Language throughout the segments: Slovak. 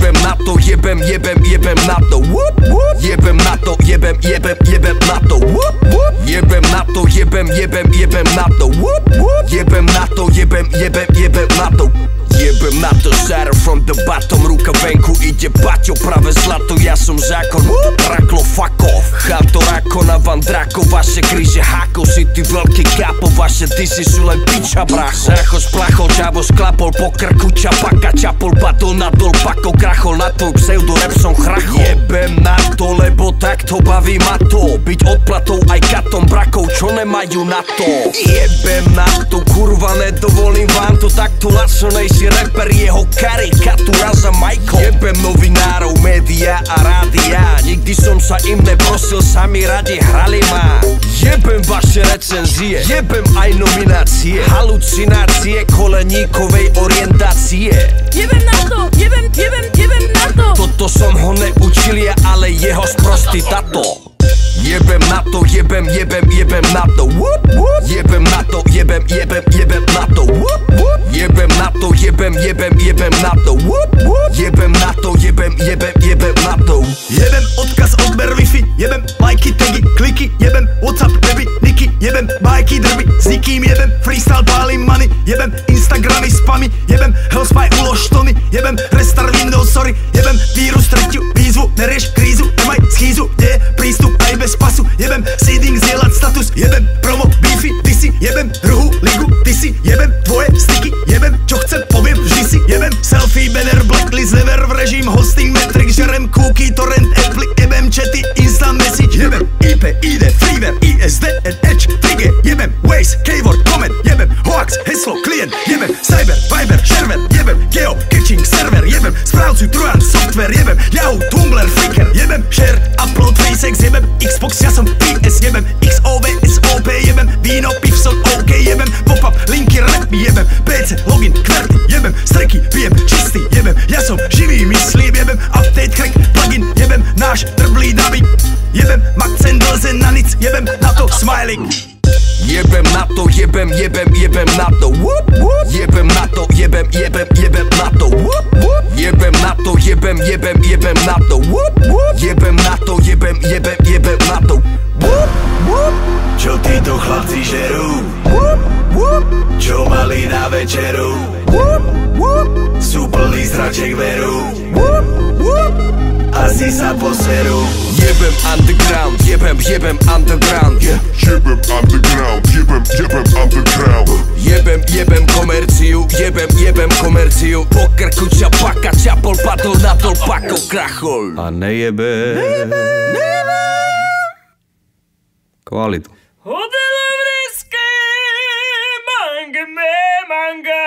Jebem na to, jebem na to. Jebem na to, jebem na to. Jebem na to, jebem na to. Jebem na to, jebem na to. Jebem na to, starter from the bottom. Ruka venku, ide baťo, práve zlato, ja som zákon. Raklo, fuck off. Chantor ako na Vandrako, vaše kríže hákov. Si ty veľký kápo, vaše disy sú len piča, bracho. Zácho splachol, čavo sklapol, po krku čapaka. Čapol, batol nadol, pakol, krachol. Na tvoj pseudo rap som chrachol. Jebem na to, lebo takto baví ma to. Byť odplatou aj katom brakov, čo nemajú na to. Jebem na to, kurva, nedovolím vám to. Takto lačnejší rapper, jeho karikatúra za Michael. Jebem novinárov, média a rádia. Nikdy som sa im neprosil, sami radi hrali ma. Jebem vaše recenzie, jebem aj nominácie. Halucinácie koleníkovej orientácie. Jebem na to, jebem na to. Toto som ho neučil ja, ale jeho sprostý tato. Jebem na to, jebem na to. Jebem na to, jebem na to. Jebem na to, jebem na to. Jebem na to, jebem na to. Jebem odkaz, odber wifi, jebem lajky, tagy, kliky, jebem Whatsapp, baby, niky, jebem bajky, drby, s nikým jebem freestyle, pálim money, jebem Instagramy, spamy, jebem Hellspy, ulož tony, jebem restart Windows, sorry, jebem vírus, tretiu výzvu, nerieš krízu, nemaj schýzu, kde je prístup aj bez pasu, jebem seeding, zdieľať status, jebem promo, beefy, ty si, jebem druhú ligu, ty si, jebem tvoje sticky, jebem čo chcem, poviem vždy si, jebem selfie, banner, blacklist, never v režim, hosting, metric, žerem cookie, torrent, apply, jebem chaty, instant message, jebem IP, ID, freeware, ISD, Edge, trigger, jebem Waze, keyword, comment, jebem hoax, heslo, klient, jebem cyber, viber, shareware, jebem geo, catching, server, jebem správcu, trujan, software, jebem Yahoo, Tumblr, Flickr, jebem share, upload, facex, jebem Xbox, ja som PS, jebem XOV, SOP, jebem víno, pivson, OK, jebem pop-up, linky, rap, jebem PC, login, kverty, jebem streky, pijem čistý, jebem ja som živý, myslím, jebem update, crack, plugin, jebem náš trblý dubbing, jebem Maxen, Delzen, na nic, jebem na to smiling. Jebem na to, jebem na to. Jebem na to, jebem na to. Jebem na to, jebem na to. Jebem na to, jebem na to. Čo títo chlapci žerú? Čo mali na večeru? Sú plný zraček veru, asi sa poserú. Jebem underground, jebem underground, yeah. Jebem underground, jebem underground. Jebem komerciu, jebem komerciu. Po krku čapaka, čapol, padol, nadol, pakol, krachol. A nejebe kvalitu. Hodelovreské manga.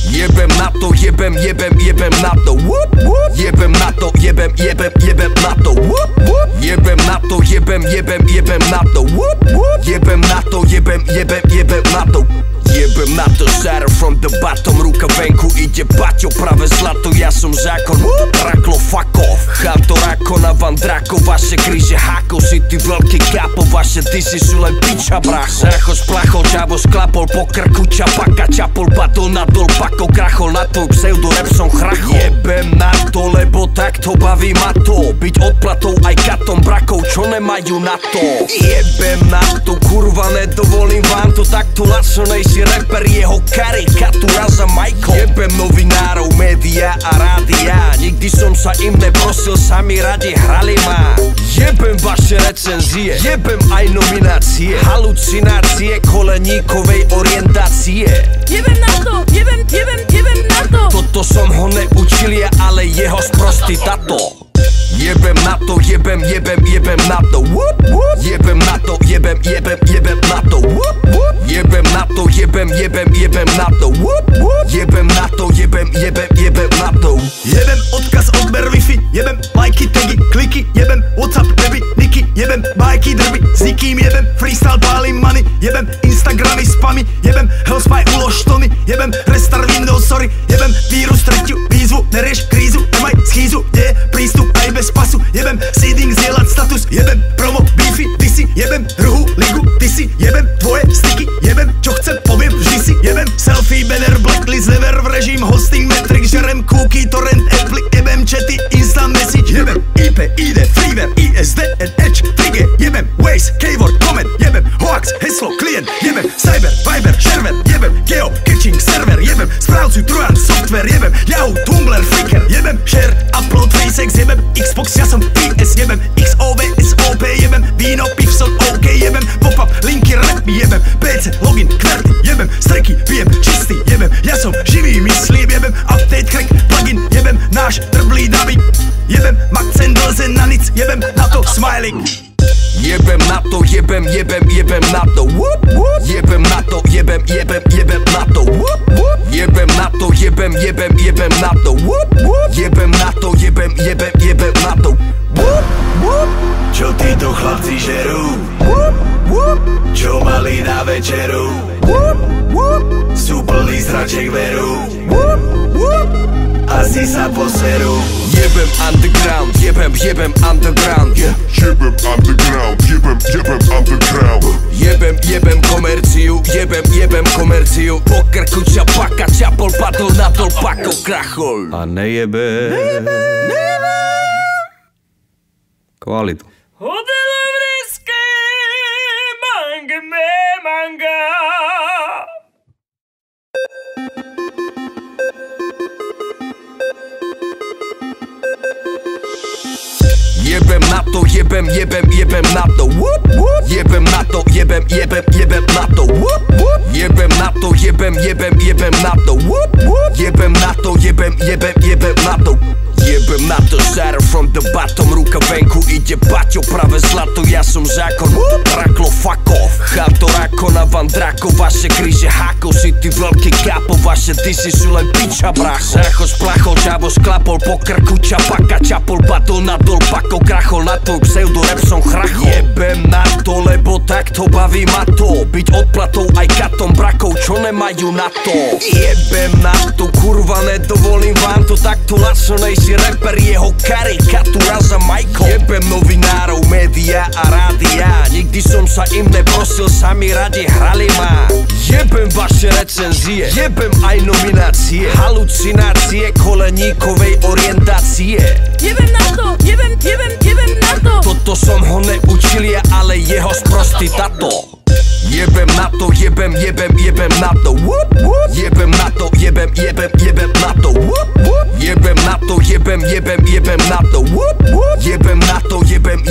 Jebem na to, jebem na to. Jebem na to, jebem na to. Jebem na to, jebem na to. Jebem na to, jebem na to. Jebem na to, starter from the bottom. Ruka venku, ide baťo, práve zlato, ja som zákon. Raklo, fuck off. Chantor ako na Vandrako, vaše kríže hákov. Si ty veľký kápo, vaše disy sú len piča, bracho. Zácho splachol, čavo sklapol, po krku čapaka. Čapol, batol, nadol, pakol, krachol. Na tvoj pseudo rap som chrachol. Jebem na to, lebo takto baví ma to. Byť odplatou aj katom brakov, čo nemajú na to. Jebem na to, kurva, nedovolím vám to. Takto lačnejší rapper, jeho karikatúra za Michael. Jebem novinárov, média a rádia. Nikdy som sa im neprosil, sami radi hrali ma. Jebem vaše recenzie, jebem aj nominácie. Halucinácie koleníkovej orientácie. Jebem na to, jebem na to. Toto som ho neučil ja, ale jeho sprostý tato. Jebem na to, jebem na to. Jebem na to, jebem na to. Jebem na to, jebem na to. Jebem na to, jebem na to. Jebem odkaz, odber wifi, jebem lajky, tagy, kliky, jebem Whatsapp, baby, niky, jebem bajky, drby, s nikým jebem freestyle, pálim money, jebem Instagramy, spamy, jebem Hellspy, ulož tony, jebem restart Windows, sorry, jebem vírus, tretiu výzvu, nerieš krízu, nemaj schýzu, kde je prístup aj bez pasu, jebem seeding, zdieľať status, jebem promo, beefy, ty si, jebem druhú ligu, ty si, cookie, torrent, apply, jebem chaty, instant message, jebem IP, ID, freeware, ISD, Edge, Trigger, jebem Waze, keyword, comment, jebem hoax, heslo, klient, jebem cyber, viber, server, jebem geo, catching, server, jebem správcu, trojan, software, jebem Yahoo, Tumblr, Flickr, jebem share, upload, facex, jebem Xbox, ja som PS, jebem XOV, SOP, jebem víno, pivson, OK, jebem pop-up, linky, rap, jebem PC, login, kverty, jebem streky, pijem čistý, jebem ja som živý, myslím, jebem update, crack, plugin, jebem náš trblý dubbing, jebem Maxen, Dlzen, na nic, jebem na to smiley. Jebem na to, jebem na to, whoop, whoop. Jebem na to, jebem na to, whoop, whoop. Jebem na to, jebem na to, whoop, whoop. Jebem na to, jebem na to, whoop, whoop. Čo títo chlapci žerú? Whoop, whoop. Čo mali na večeru? Whoop, whoop. Sú plný zraček veru, Whoop, whoop. asi sa poserú. Jebem underground, jebem underground, yeah. Jebem underground, jebem underground. Jebem komerciu, jebem komerciu. Pokrku čapaka, čapol padol na dol, pako krachol. A nejebe kvalitu. Hodelovrické manga. Jebem na to, jebem na to, whoop, whoop. Jebem na to, jebem na to, whoop, whoop. Jebem na to, jebem na to, whoop, whoop. Jebem na to, jebem na to. Jebem na to, starter from the bottom, ruka venku, ide baťo, práve zlato, ja som zákon, raklo, fuck off. Chato, rakona, van drako, vaše kríže hákov, si ty veľký kápo, vaše disy sú len piča, bracho. Zracho splachol, čavo sklapol, po krku čapaka, čapol, padol na dol, pako krachol, na tvoj pseudo rap som chrachol. Jebem na to, lebo takto baví ma to, byť odplatou aj katom brakov, čo nemajú na to. Jebem na to, kurva, nedovolím vám to, takto laco, nejsi rapper, jeho karikatúra za Michael. Jebem novinárov, média a rádia, nikdy som sa im neprosil, sami radi hrali ma. Jebem vaše recenzie, jebem aj nominácie, halucinácie koleníkovej orientácie. Jebem na to, jebem na to. Toto som ho neučil ja, ale jeho sprostý tato. Jebem na to, jebem na to, whoop, whoop. Jebem na to, jebem na to, whoop, whoop. Jebem na to, jebem na to, whoop, whoop. Jebem na to, jebem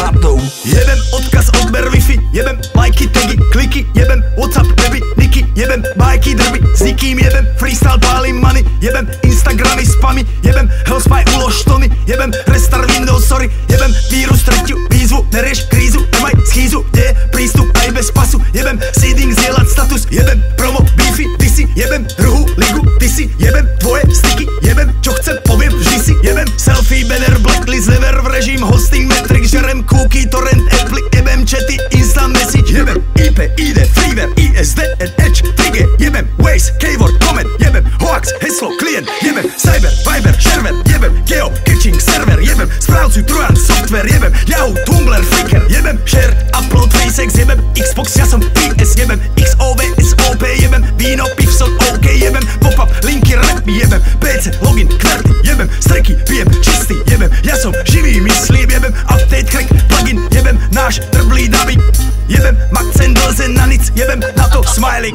na to. Jebem odkaz, odber Wi-Fi, jebem lajky, tagy, kliky, jebem Whatsapp, baby, niky, jebem bajky, drby, s nikým jebem freestyle, pálim money, jebem Instagramy, spamy, jebem Hellspy, ulož tony, jebem restart Windows, sorry, jebem vírus, tretiu výzvu, nerieš krízu, nemaj schýzu, kde je prístup aj bez pasu, jebem seeding, zdieľať status, jebem promo, beefy, ty si, jebem druhú ligu, ty si, jebem tvoje sticky, jebem čo chcem, poviem vždy si, jebem selfie, banner, blacklist, never v režim, hosting, metric, žerem cookie, torrent, apply, jebem chaty, instant message, jebem IP, ID, freeware, ISD, Edge, Trigger, jebem Waze, keyword, comment, jebem hoax, heslo, klient, jebem cyber, viber, server, jebem geo, catching, server, jebem správcu, trojan, software, jebem Yahoo, Tumblr, Flickr, jebem share, upload, facex, jebem Xbox, ja som PS, jebem XOV, SOP, jebem víno, pivson, OK, jebem pop-up, linky, rap, jebem PC, login, kverty, jebem streky, pijem čistý, jebem ja som živý, myslím, jebem update, crack, plugin, jebem náš trblý dubbing, jebem Maxen, Dlzen, na nic, jebem na to smiley.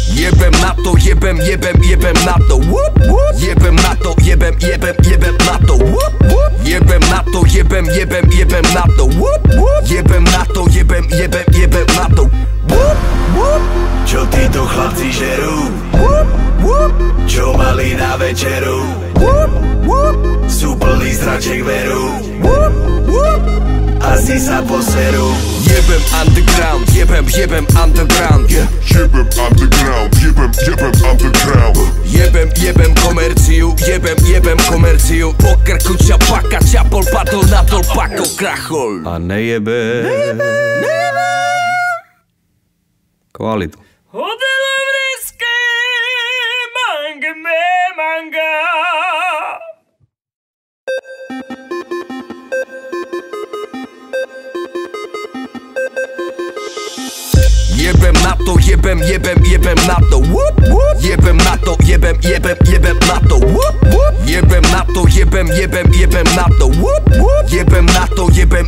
Jebem na to, jebem na to, whoop, whoop. Jebem na to, jebem na to, whoop, whoop. Jebem na to, jebem na to, whoop, whoop. Jebem na to, jebem na to, whoop, whoop. Čo títo chlapci žerú? Whoop, whoop. Čo mali na večeru? Whoop, whoop. Sú plný zraček veru, Whoop, whoop. asi sa poserú. Jebem underground, jebem underground, yeah. Jebem underground, jebem underground. Jebem komerciu, jebem komerciu. Po krku čapaka, čapol, padol na dol, pako krachol. A nejebe kvalitu. Hodelovrické manga. Jebem Jebem na to, jebem na to. Jebem na to, jebem na to. Jebem na to, jebem na to. Jebem na to, jebem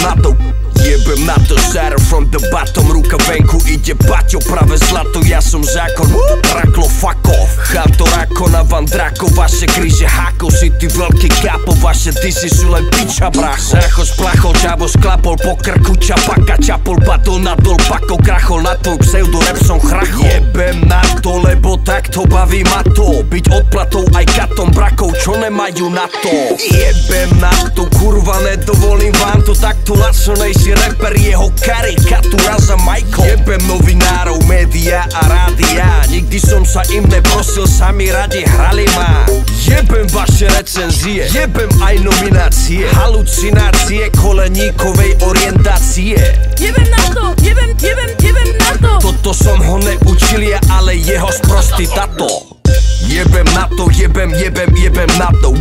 na to. Jebem na to, shatter from the bottom. Ruka venku, ide baťo, pravé zlato, ja som zákon. Raklo, fuck off. Cháto rakona, van drako, vaše kríže hákov. Si ty veľký kápo, vaše disy sú len piča, bracho. Racho splachol, čavo sklapol, po krku čapaka, čapol, batol nadol, pako, krachol, na tvoj pseudo rap som chrachol. Jebem na to, lebo takto baví ma to. Byť odplatou aj katom brakov, čo nemajú na to. Jebem na to, kurva, nedovolím vám to takto lačnejší rapper, jeho karikatúra za Majko. Jebem novinárov, média a rádia, nikdy som sa im neprosil, sami radi hrali ma. Jebem vaše recenzie, jebem aj nominácie, halucinácie koleníkovej orientácie. Jebem na to, jebem na to. Toto som ho neučil ja, ale jeho sprostý tato. Jebem na to, jebem na to.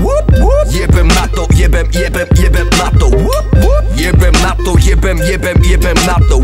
Jebem na to, jebem na to. Jebem na to, jebem na to.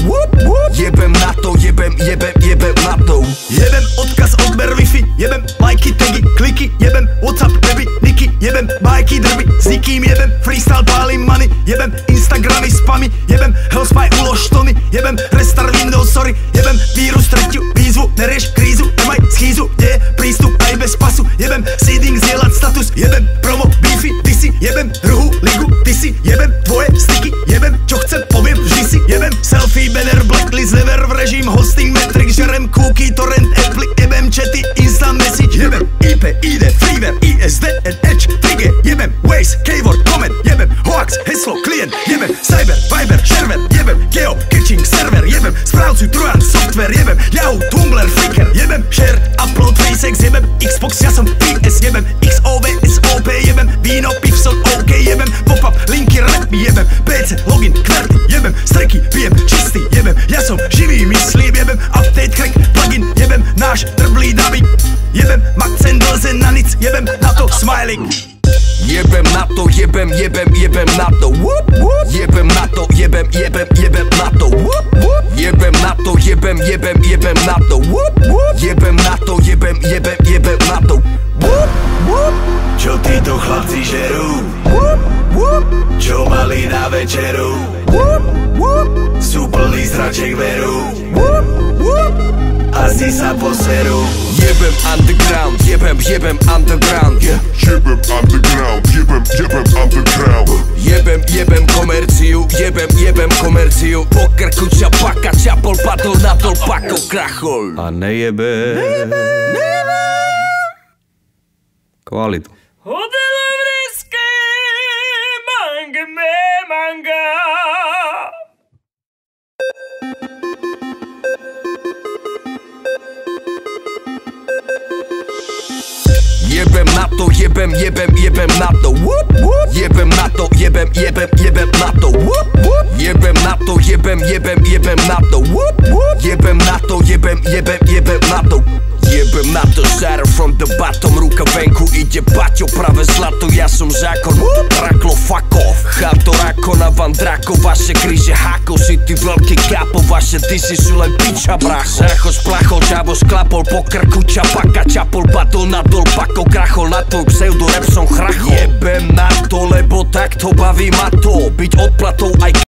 Jebem na to, jebem na to. Jebem odkaz, odber wifi, jebem lajky, tagy, kliky, jebem WhatsApp, baby, niky, jebem bajky, drby, s nikým jebem, freestyle, pálim money, jebem Instagramy, spamy, jebem Hellspy, ulož tony, jebem restart Windows, sorry, jebem vírus, tretiu výzvu, nerieš krízu, nemaj schýzu, nie je prístup aj bez pasu, jebem seeding, zdieľať status, jebem promo, beefy, ty si, jebem druhú ligu, ty si, jebem tvoje sticky, jebem čo chcem, poviem vždy si, jebem selfie, banner, blacklist, never v režim, hosting, metric, žerem cookie, torrent, apply, jebem chaty, instant message, jebem IP, ID, freeware, ISD, Edge, trigger, jebem Waze, keyword, comment, jebem hoax, heslo, klient, jebem cyber, viber, shareware, jebem geo, catching, server, jebem správcu, trojan, software, jebem Yahoo, Tumblr, Flickr, jebem share, upload, facex, jebem Xbox, ja som PS, jebem XOV, SOP, jebem víno, pivson, OK, jebem pop-up, linky, rap, jebem PC, login, kverty, jebem streky, pijem čistý, jebem ja som živý, myslím, jebem update, crack, plugin, jebem náš trblý dubbing, jebem Maxen, Delzen, na nic, jebem na to smiling. Jebem na to, jebem na to. Jebem na to, jebem na to. Jebem na to, jebem na to. Jebem na to, jebem na to. Čo títo chlapci žerú? Čo mali na večeru? Sú plný zraček veru, asi sa poserú. Jebem underground, jebem underground, yeah. Jebem underground, jebem underground. Jebem komerciu, jebem komerciu. Po krku čapaka, čapol, padol, nadol, pako, krachol. A nejebe kvalitu. Hodila vresky, manga. Jebem na to, jebem na to. Jebem na to, jebem na to. Jebem na to, jebem na to. Jebem na to, jebem na to. Jebem na to, shatter from the bottom. Ruka venku, ide baťo, pravé zlato, ja som zákon. Raklo, fuck off. Cháto rakona, van drako, vaše kríže hákov. Si ty veľký kápo, vaše disy sú len piča, bracho. Racho splachol, čavo sklapol, po krku čapaka, čapol, batol, nadol, pako, krachol, na tvoj pseudo rap som chrachol. Jebem na to, lebo takto baví ma to. Byť odplatou aj